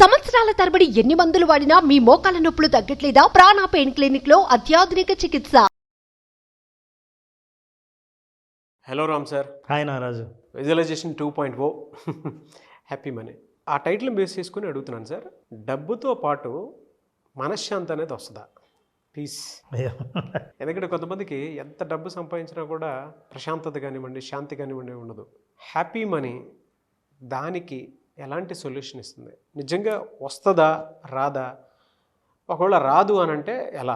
సంవత్సరాల తరబడి ఎన్ని మందులు వాడినా మీ మోకాల నొప్పులు తగ్గట్లేదా? ప్రాణ పెయిన్ క్లినిక్ లో అత్యాధునిక చికిత్స. Hello Ram sir. Hi Naraju. Visualisation 2.0 happy money ఆ టైటిల్ బేస్ చేసుకుని అడుగుతున్నాను సార్. డబ్బుతో పాటు మనశ్శాంతి అనేది వస్తుందా? పీస్. ఎందుకంటే కొంతమందికి ఎంత డబ్బు సంపాదించినా కూడా ప్రశాంతత కానివ్వండి, శాంతి కానివ్వండి ఉండదు. హ్యాపీ మనీ దానికి ఎలాంటి సొల్యూషన్ ఇస్తుంది? నిజంగా వస్తుందా రాదా? ఒకవేళ రాదు అని అంటే ఎలా?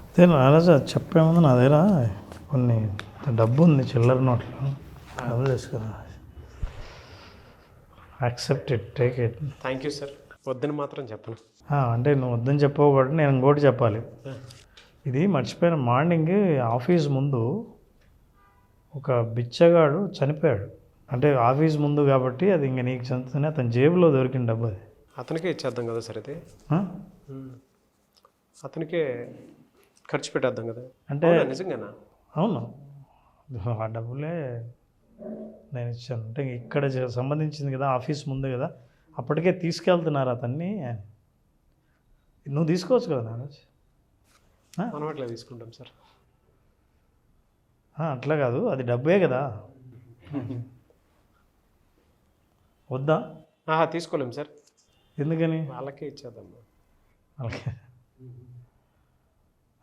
అదే నారాజు చెప్పేముంది, నా దగ్గర కొన్ని డబ్బు ఉంది, చిల్లర నోట్లు. డబ్బులు తీసుకురా, accept it, take it. Thank you sir. వద్దని మాత్రం చెప్పను. అంటే నువ్వు వద్దని చెప్పవు కాబట్టి నేను ఇంకోటి చెప్పాలి. ఇది మర్చిపోయిన. మార్నింగ్ ఆఫీస్ ముందు ఒక బిచ్చగాడు చనిపోయాడు. అంటే ఆఫీస్ ముందు కాబట్టి అది ఇంక నీకు చెందుతుంది. అతని జేబులో దొరికిన డబ్బు అది. అతనికే ఇచ్చేద్దాం కదా సార్. అయితే అతనికే ఖర్చు పెట్టేద్దాం కదా. అంటే నిజంగానా? అవును, ఆ డబ్బులే నేను ఇచ్చాను. అంటే ఇక్కడ సంబంధించింది కదా, ఆఫీస్ ముందు కదా, అప్పటికే తీసుకెళ్తున్నారు అతన్ని. నువ్వు తీసుకోవచ్చు కదా నారాజ్. మనం అట్లా తీసుకుంటాం సార్. అట్లా కాదు, అది డబ్బే కదా. వద్దా? తీసుకోలేము సార్. ఎందుకని? వాళ్ళకే ఇచ్చేద్దాం. వాళ్ళకే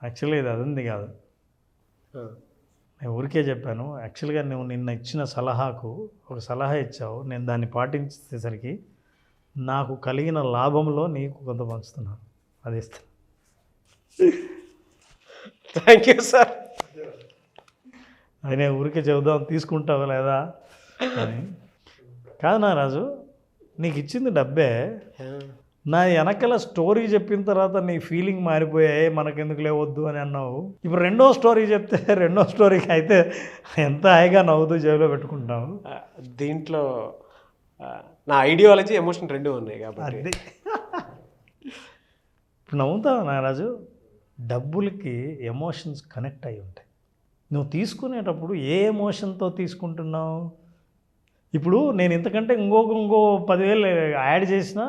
యాక్చువల్గా ఇది అదంది కాదు, నేను ఊరికే చెప్పాను. యాక్చువల్గా నువ్వు నిన్న ఇచ్చిన సలహాకు ఒక సలహా ఇచ్చావు, నేను దాన్ని పాటించేసరికి నాకు కలిగిన లాభంలో నీకు కొంత పంచుతున్నాను, అది ఇస్తాను. Thank you sir. అది నేను ఊరికే చెబుదాం, తీసుకుంటావా లేదా అని కాదు నా రాజు. నీకు ఇచ్చింది డబ్బే. నా వెనకాల స్టోరీ చెప్పిన తర్వాత నీ ఫీలింగ్ మారిపోయాయి, మనకెందుకు లేవద్దు అని అన్నావు. ఇప్పుడు రెండో స్టోరీ చెప్తే రెండో స్టోరీకి అయితే ఎంత హాయిగా నవ్వుతూ జేబులో పెట్టుకుంటావు. దీంట్లో నా ఐడియాలజీ, ఎమోషన్ రెండు ఉన్నాయి కాబట్టి ఇప్పుడు నవ్వుతావు నారాజు. డబ్బులకి ఎమోషన్స్ కనెక్ట్ అయి ఉంటాయి. నువ్వు తీసుకునేటప్పుడు ఏ ఎమోషన్తో తీసుకుంటున్నావు? ఇప్పుడు నేను ఇంతకంటే ఇంకో 10,000 యాడ్ చేసినా,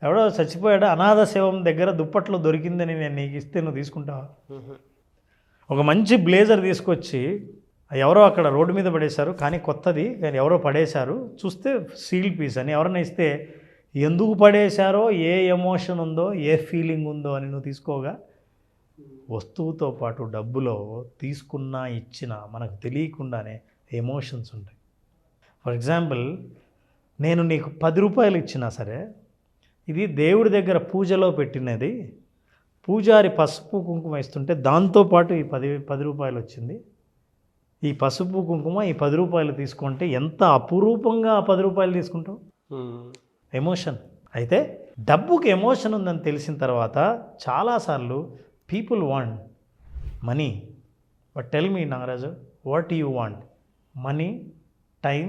ఎవడో చచ్చిపోయాడు అనాథ శవం దగ్గర దుప్పట్లో దొరికిందని నేను నీకు ఇస్తే నువ్వు తీసుకుంటావా? ఒక మంచి బ్లేజర్ తీసుకొచ్చి ఎవరో అక్కడ రోడ్డు మీద పడేశారు, కానీ కొత్తది, కానీ ఎవరో పడేశారు, చూస్తే సీల్ పీస్ అని ఎవరైనా ఇస్తే ఎందుకు పడేశారో, ఏ ఎమోషన్ ఉందో, ఏ ఫీలింగ్ ఉందో అని నువ్వు తీసుకోగా. వస్తువుతో పాటు డబ్బులో తీసుకున్నా ఇచ్చినా మనకు తెలియకుండానే ఎమోషన్స్ ఉంటాయి. ఫర్ ఎగ్జాంపుల్, నేను నీకు 10 రూపాయలు ఇచ్చినా సరే, ఇది దేవుడి దగ్గర పూజలో పెట్టినది, పూజారి పసుపు కుంకుమ ఇస్తుంటే దాంతోపాటు ఈ 10 రూపాయలు వచ్చింది. ఈ పసుపు కుంకుమ ఈ 10 రూపాయలు తీసుకుంటే ఎంత అపురూపంగా ఆ 10 రూపాయలు తీసుకుంటావు. ఎమోషన్. అయితే డబ్బుకి ఎమోషన్ ఉందని తెలిసిన తర్వాత చాలాసార్లు people want money. But tell me Nagaraju, what you want? Money, time,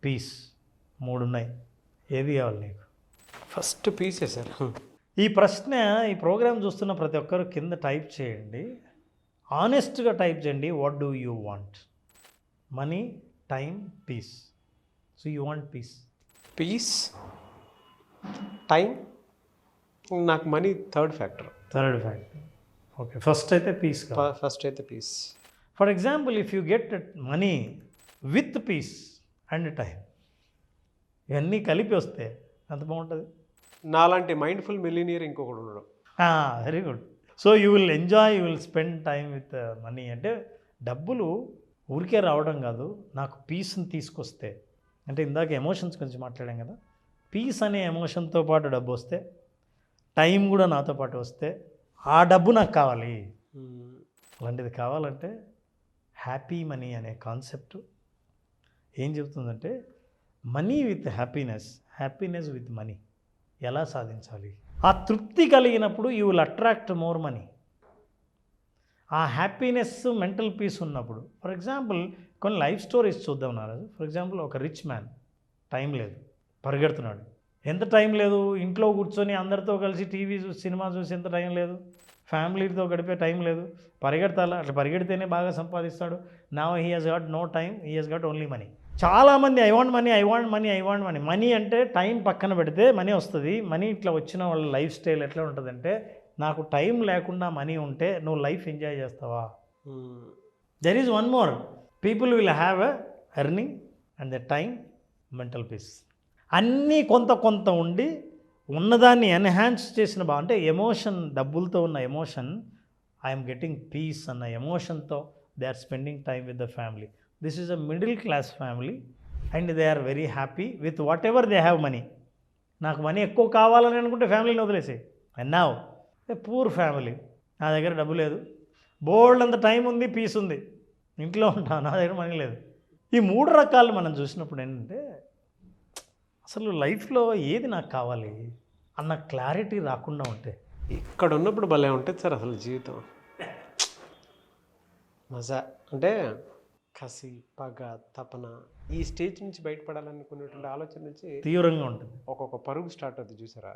peace, 3 ఉన్నాయి. ఏది కావాలి నీకు? ఫస్ట్ పీసే సార్. ఈ ప్రశ్న ఈ ప్రోగ్రామ్ చూస్తున్న ప్రతి ఒక్కరు కింద టైప్ చేయండి, ఆనెస్ట్గా టైప్ చేయండి. What do you want? Money, time, peace. So you want peace. Peace, time. నాకు money third factor. Okay, first అయితే పీస్. ఫస్ట్ అయితే peace. For example, if you get money with peace and time, ఇవన్నీ కలిపి వస్తే ఎంత బాగుంటుంది. నాలాంటి mindful millionaire ఇంకొకటి ఉండడం. Very good. So you will enjoy, you will spend time with money. అంటే డబ్బులు ఊరికే రావడం కాదు, నాకు పీస్ని తీసుకొస్తే. అంటే ఇందాక ఎమోషన్స్ గురించి మాట్లాడాం కదా, పీస్ అనే ఎమోషన్తో పాటు డబ్బు వస్తే, టైం కూడా నాతో పాటు వస్తే, ఆ డబ్బు నాకు కావాలి. అలాంటిది కావాలంటే హ్యాపీ మనీ అనే కాన్సెప్ట్ ఏం చెబుతుందంటే, money with happiness, happiness with money ఎలా సాధించాలి? ఆ తృప్తి కలిగినప్పుడు you will attract more money. ఆ హ్యాపీనెస్, మెంటల్ పీస్ ఉన్నప్పుడు. ఫర్ ఎగ్జాంపుల్, కొన్ని లైఫ్ స్టోరీస్ చూద్దాం నారాజు. ఫర్ ఎగ్జాంపుల్, ఒక రిచ్ మ్యాన్, టైం లేదు, పరిగెడుతున్నాడు. ఎంత టైం లేదు? ఇంట్లో కూర్చొని అందరితో కలిసి టీవీ చూసి, సినిమా చూసి ఎంత టైం లేదు? ఫ్యామిలీతో గడిపే టైం లేదు, పరిగెడతాలా. అట్లా పరిగెడితేనే బాగా సంపాదిస్తాడు. Now he has got no time, he has got only money. చాలామంది I want money, I want money, I want money. Money అంటే టైం పక్కన పెడితే మనీ వస్తుంది. మనీ ఇట్లా వచ్చిన వాళ్ళ లైఫ్ స్టైల్ ఎట్లా ఉంటుందంటే, నాకు టైం లేకుండా మనీ ఉంటే నువ్వు లైఫ్ ఎంజాయ్ చేస్తావా? There is one more, people will have a earning and the time, mental peace. అన్నీ కొంత కొంత ఉండి ఉన్నదాన్ని ఎన్హాన్స్ చేసిన అంటే ఎమోషన్, డబ్బులతో ఉన్న ఎమోషన్, ఐఎమ్ గెటింగ్ పీస్ అన్న ఎమోషన్తో they are spending time with the family. This is a middle class family and they are very happy with whatever they have money. నాకు మనీ ఎక్కువ కావాలని అనుకుంటే ఫ్యామిలీని వదిలేసి. And now a poor family, నా దగ్గర డబ్బు లేదు, బోల్డ్ అంత టైం ఉంది, పీస్ ఉంది, ఇంట్లో ఉంటాను, నా దగ్గర మనీ లేదు. ఈ 3 రకాలు మనం చూసినప్పుడు ఏంటంటే, అసలు లైఫ్లో ఏది నాకు కావాలి అన్న క్లారిటీ రాకుండా ఉంటే, ఇక్కడ ఉన్నప్పుడు భలే ఉంటుంది సార్ అసలు జీవితం. మజా అంటే కసి, పగ, తపన, ఈ స్టేజ్ నుంచి బయటపడాలనుకునేటువంటి ఆలోచన నుంచి తీవ్రంగా ఉంటుంది. ఒక్కొక్క పరుగు స్టార్ట్ అవుతుంది చూసారా,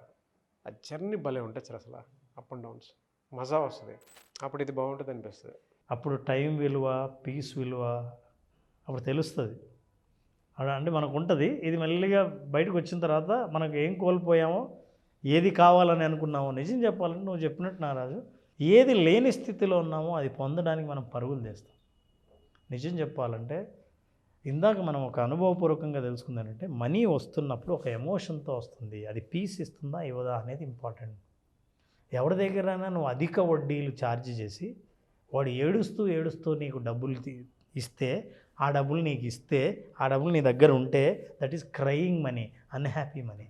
ఆ జర్నీ భలే ఉంటుంది సార్ అసలు. అప్ అండ్ డౌన్స్ మజా వస్తుంది. అప్పుడు ఇది బాగుంటుంది అనిపిస్తుంది. అప్పుడు టైం విలువ, పీస్ విలువ అప్పుడు తెలుస్తుంది. అంటే మనకు ఉంటుంది. ఇది మెల్లిగా బయటకు వచ్చిన తర్వాత మనకు ఏం కోల్పోయామో, ఏది కావాలని అనుకున్నామో, నిజం చెప్పాలంటే నువ్వు చెప్పినట్టు నారాజు, ఏది లేని స్థితిలో ఉన్నామో అది పొందడానికి మనం పరుగులు తీస్తాం. నిజం చెప్పాలంటే ఇందాక మనం ఒక అనుభవపూర్వకంగా తెలుసుకుందానంటే, మనీ వస్తున్నప్పుడు ఒక ఎమోషన్తో వస్తుంది. అది పీస్ ఇస్తుందా ఇవ్వదా అనేది ఇంపార్టెంట్. ఎవరి దగ్గరైనా నువ్వు అధిక వడ్డీలు ఛార్జ్ చేసి వాడు ఏడుస్తూ నీకు డబ్బులు ఇస్తే, ఆ డబ్బులు నీకు ఇస్తే, ఆ డబ్బులు నీ దగ్గర ఉంటే, that is crying money, unhappy money.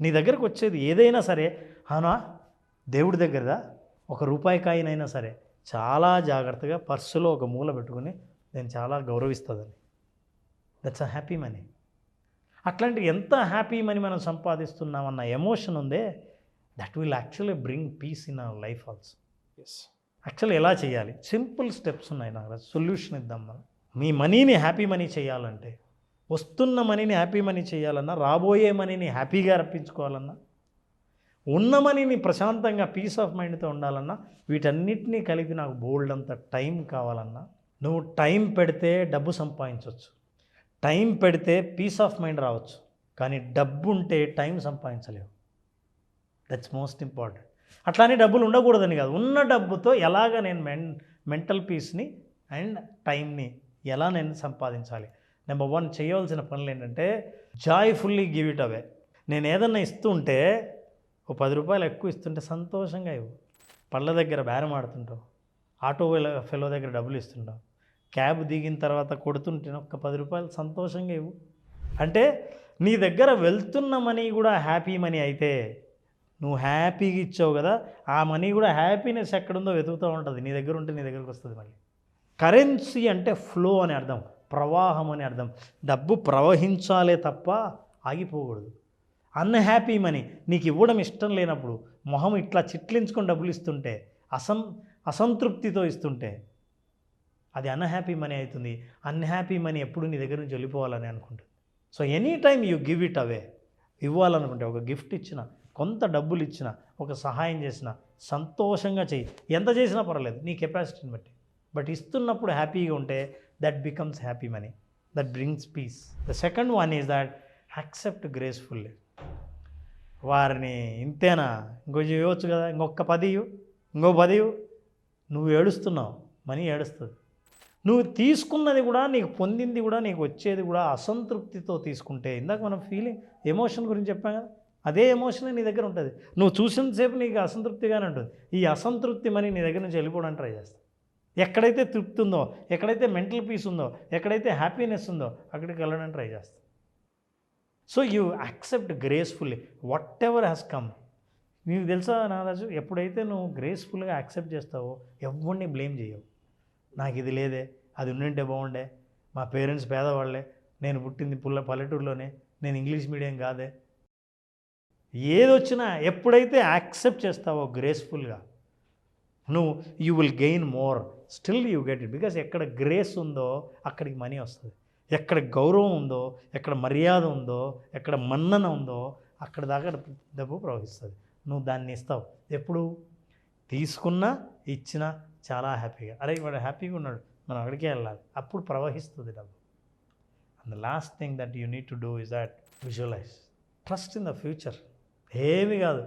నీ దగ్గరకు వచ్చేది ఏదైనా సరే, అవునా దేవుడి దగ్గరదా, ఒక రూపాయి కాయినైనా సరే చాలా జాగ్రత్తగా పర్సులో ఒక మూల పెట్టుకుని నేను చాలా గౌరవిస్తుందని, దట్స్ అ హ్యాపీ మనీ. అట్లాంటి ఎంత హ్యాపీ మనీ మనం సంపాదిస్తున్నామన్న ఎమోషన్ ఉందే, that will actually bring peace in our life also. Yes, actually ఎలా చేయాలి? సింపుల్ స్టెప్స్ ఉన్నాయి నాకు, సొల్యూషన్ ఇద్దాం మనం. మీ మనీని హ్యాపీ మనీ చేయాలంటే, వస్తున్న మనీని హ్యాపీ మనీ చేయాలన్నా, రాబోయే మనీని హ్యాపీగా రప్పించుకోవాలన్నా, ఉన్న మనీని ప్రశాంతంగా పీస్ ఆఫ్ మైండ్తో ఉండాలన్నా, వీటన్నిటినీ కలిపి నాకు బోల్డ్ అంత టైం కావాలన్నా, నువ్వు టైం పెడితే డబ్బు సంపాదించవచ్చు, టైం పెడితే పీస్ ఆఫ్ మైండ్ రావచ్చు, కానీ డబ్బు ఉంటే టైం సంపాదించలేవు. That's most important. అట్లానే డబ్బులు ఉండకూడదని కాదు, ఉన్న డబ్బుతో ఎలాగ నేను మెంటల్ పీస్ని అండ్ టైంని ఎలా నేను సంపాదించాలి. నెంబర్ 1 చేయవలసిన పనులు ఏంటంటే, జాయ్ఫుల్లీ గివ్ ఇట్ అవే. నేను ఏదన్నా ఇస్తూ ఉంటే, ఓ 10 రూపాయలు ఎక్కువ ఇస్తుంటే సంతోషంగా ఇవ్వు. పళ్ళ దగ్గర బేరం ఆడుతుంటావు, ఆటో ఫెలో దగ్గర డబ్బులు ఇస్తుంటావు, క్యాబ్ దిగిన తర్వాత కొడుతుంటే ఒక 10 రూపాయలు సంతోషంగా ఇవ్వు. అంటే నీ దగ్గర వెళ్తున్న మనీ కూడా హ్యాపీ మనీ అయితే, నువ్వు హ్యాపీగా ఇచ్చావు కదా, ఆ మనీ కూడా హ్యాపీనెస్ ఎక్కడుందో వెతుకుతూ ఉంటుంది. నీ దగ్గర ఉంటే నీ దగ్గరికి వస్తుంది మళ్ళీ. కరెన్సీ అంటే ఫ్లో అని అర్థం, ప్రవాహం అని అర్థం. డబ్బు ప్రవహించాలే తప్ప ఆగిపోకూడదు. అన్హ్యాపీ మనీ, నీకు ఇవ్వడం ఇష్టం లేనప్పుడు, మొహం ఇట్లా చిట్లించుకొని డబ్బులు ఇస్తుంటే, అసంతృప్తితో ఇస్తుంటే, అది అన్హ్యాపీ మనీ అవుతుంది. అన్హ్యాపీ మనీ ఎప్పుడు నీ దగ్గర నుంచి వెళ్ళిపోవాలని అనుకుంటుంది. So any time you give it away. ఇవ్వాలనుకుంటే, ఒక గిఫ్ట్ ఇచ్చిన, కొంత డబ్బులు ఇచ్చిన, ఒక సహాయం చేసిన, సంతోషంగా చెయ్యి. ఎంత చేసినా పర్వాలేదు నీ కెపాసిటీని బట్టి. బట్ ఇస్తున్నప్పుడు హ్యాపీగా ఉంటే that becomes happy money, that brings peace. The second one is that accept gracefully. వారిని ఇంతేనా, ఇంకొంచెం ఇవ్వచ్చు కదా, ఇంకొక 10 ఇవ్వు, ఇంకో 10 ఇవ్వు. నువ్వు ఏడుస్తున్నావు, మనీ ఏడుస్తుంది. నువ్వు తీసుకున్నది కూడా, నీకు పొందింది కూడా, నీకు వచ్చేది కూడా అసంతృప్తితో తీసుకుంటే, ఇందాక మనం ఫీలింగ్ ఎమోషన్ గురించి చెప్పాం కదా, అదే ఎమోషన్ నీ దగ్గర ఉంటుంది. నువ్వు చూసినంతసేపు నీకు అసంతృప్తిగానే ఉంటుంది. ఈ అసంతృప్తి మనీ నీ దగ్గర నుంచి వెళ్ళిపోవడానికి ట్రై చేస్తావు. ఎక్కడైతే తృప్తి ఉందో, ఎక్కడైతే మెంటల్ పీస్ ఉందో, ఎక్కడైతే హ్యాపీనెస్ ఉందో, అక్కడికి వెళ్ళడానికి ట్రై చేస్తావు. So you accept gracefully what ever has come. నీకు తెలుసా నారాజు, ఎప్పుడైతే నువ్వు గ్రేస్ఫుల్గా యాక్సెప్ట్ చేస్తావో ఎవరిని బ్లేమ్ చేయవు. నాకు ఇది లేదే, అది ఉండింటే బాగుండే, మా పేరెంట్స్ పేదవాళ్ళే, నేను పుట్టింది పల్లెటూరులోనే, నేను ఇంగ్లీష్ మీడియం కాదే, ఏదొచ్చినా ఎప్పుడైతే యాక్సెప్ట్ చేస్తావో గ్రేస్ఫుల్గా, నువ్వు you will gain more, still you get it. Because ఎక్కడ గ్రేస్ ఉందో అక్కడికి మనీ వస్తుంది. ఎక్కడ గౌరవం ఉందో, ఎక్కడ మర్యాద ఉందో, ఎక్కడ మన్నన ఉందో, అక్కడ దాకా డబ్బు ప్రవహిస్తుంది. నువ్వు దాన్ని ఇస్తావు. ఎప్పుడు తీసుకున్నా ఇచ్చినా చాలా హ్యాపీగా, అరే వాడు హ్యాపీగా ఉన్నాడు, మనం అక్కడికే వెళ్ళాలి, అప్పుడు ప్రవహిస్తుంది డబ్బు. And the last thing that you need to do is that visualise. Trust in the future. ఏమీ కాదు,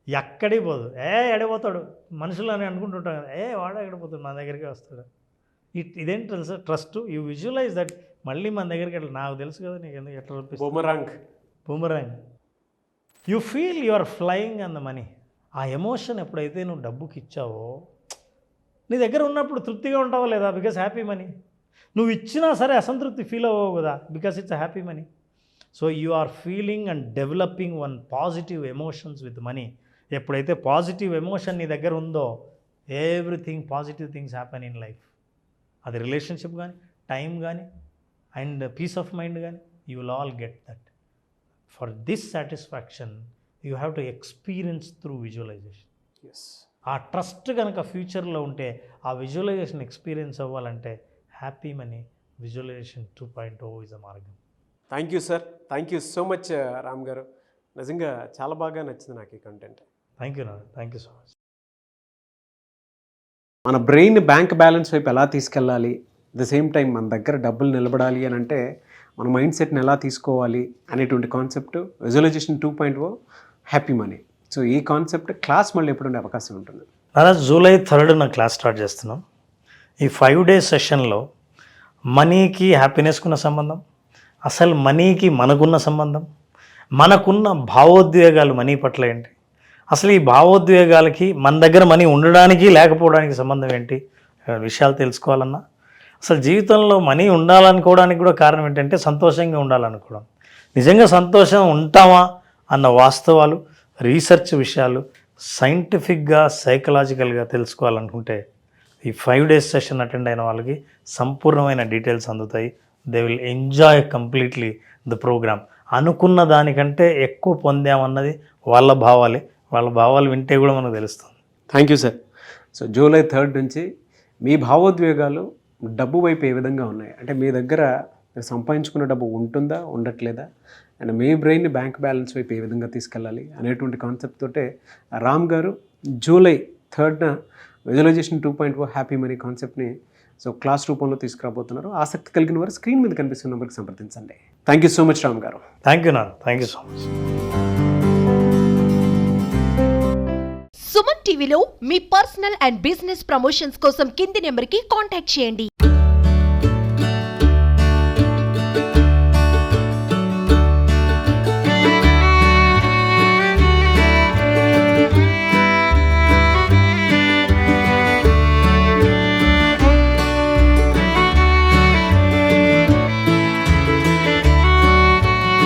ఎక్కడికి పోదు. ఎడిపోతాడు మనుషులు అని అనుకుంటుంటాం కదా, వాడు ఎక్కడిపోతాడు, మన దగ్గరికి వస్తాడు. ఇదేంటి తెలుసా ట్రస్ట్. యూ విజువలైజ్ దట్ మళ్ళీ మన దగ్గరికి ఎట్లా, నాకు తెలుసు కదా నీకు ఎందుకు ఎట్లా boomerang. You feel you are flying on the money. ఆ ఎమోషన్ ఎప్పుడైతే నువ్వు డబ్బుకి ఇచ్చావో, నీ దగ్గర ఉన్నప్పుడు తృప్తిగా ఉంటావా లేదా? Because happy money. నువ్వు ఇచ్చినా సరే అసంతృప్తి ఫీల్ అవ్వవు కదా, because it's happy money. So you are feeling and developing one positive emotions with money. ఎప్పుడైతే పాజిటివ్ ఎమోషన్ నీ దగ్గర ఉందో, everything positive things happen in life. అది రిలేషన్షిప్ కానీ, టైం కానీ, అండ్ పీస్ ఆఫ్ మైండ్ కానీ, you will all get that. For this satisfaction you have to experience through visualisation. ఆ trust కనుక ఫ్యూచర్లో ఉంటే, ఆ విజువలైజేషన్ ఎక్స్పీరియన్స్ అవ్వాలంటే happy money visualisation 2.0 is a మార్గం. Thank you sir, thank you so much Ram garu. నిజంగా చాలా బాగా నచ్చింది నాకు ఈ కంటెంట్. థ్యాంక్ యూ నాన్న, థ్యాంక్ యూ సో మచ్. మన బ్రెయిన్ బ్యాంక్ బ్యాలెన్స్ వైపు ఎలా తీసుకెళ్ళాలి, ద సేమ్ టైం మన దగ్గర డబ్బులు నిలబడాలి అని అంటే మన మైండ్ సెట్ని ఎలా తీసుకోవాలి అనేటువంటి concept visualisation 2.0 happy money. So ఈ కాన్సెప్ట్ క్లాస్ మళ్ళీ ఎప్పుడు ఉండే అవకాశం ఉంటుంది? దాదా July 3rd క్లాస్ స్టార్ట్ చేస్తున్నాం. ఈ 5 days సెషన్లో మనీకి హ్యాపీనెస్కున్న సంబంధం, అసలు మనీకి మనకున్న సంబంధం, మనకున్న భావోద్వేగాలు మనీ పట్ల ఏంటి, అసలు ఈ భావోద్వేగాలకి మన దగ్గర మనీ ఉండడానికి లేకపోవడానికి సంబంధం ఏంటి, విషయాలు తెలుసుకోవాలన్నా, అసలు జీవితంలో మనీ ఉండాలనుకోవడానికి కూడా కారణం ఏంటంటే సంతోషంగా ఉండాలనుకోవడం. నిజంగా సంతోషం ఉంటామా అన్న వాస్తవాలు, రీసెర్చ్ విషయాలు సైంటిఫిక్గా, సైకలాజికల్గా తెలుసుకోవాలనుకుంటే ఈ 5 days సెషన్ అటెండ్ అయిన వాళ్ళకి సంపూర్ణమైన డీటెయిల్స్ అందుతాయి. They will enjoy completely the programme. అనుకున్న దానికంటే ఎక్కువ పొందామన్నది వాళ్ళ భావాలే. వాళ్ళ భావాలు వింటే కూడా మనకు తెలుస్తుంది. Thank you sir. So July 3rd నుంచి మీ భావోద్వేగాలు డబ్బు వైపు ఏ విధంగా ఉన్నాయి, అంటే మీ దగ్గర మీరు సంపాదించుకున్న డబ్బు ఉంటుందా, ఉండట్లేదా, అండ్ మీ బ్రెయిన్ని బ్యాంక్ బ్యాలెన్స్ వైపు ఏ విధంగా తీసుకెళ్ళాలి అనేటువంటి కాన్సెప్ట్ తోటే రామ్ గారు July 3rd visualisation 2.0 happy money కాన్సెప్ట్ని సో క్లాస్ రూపంలో తీసుకురాబోతున్నారు. ఆసక్తి కలిగిన వారు స్క్రీన్ మీద కనిపిస్తున్న నెంబర్కి సంప్రదించండి. Thank you so much Ram గారు. థ్యాంక్ యూ నాన్న, thank you so much. Suman టీవీలో మీ పర్సనల్ అండ్ బిజినెస్ ప్రమోషన్స్ కోసం కింది నెంబర్కి కాంటాక్ట్ చేయండి.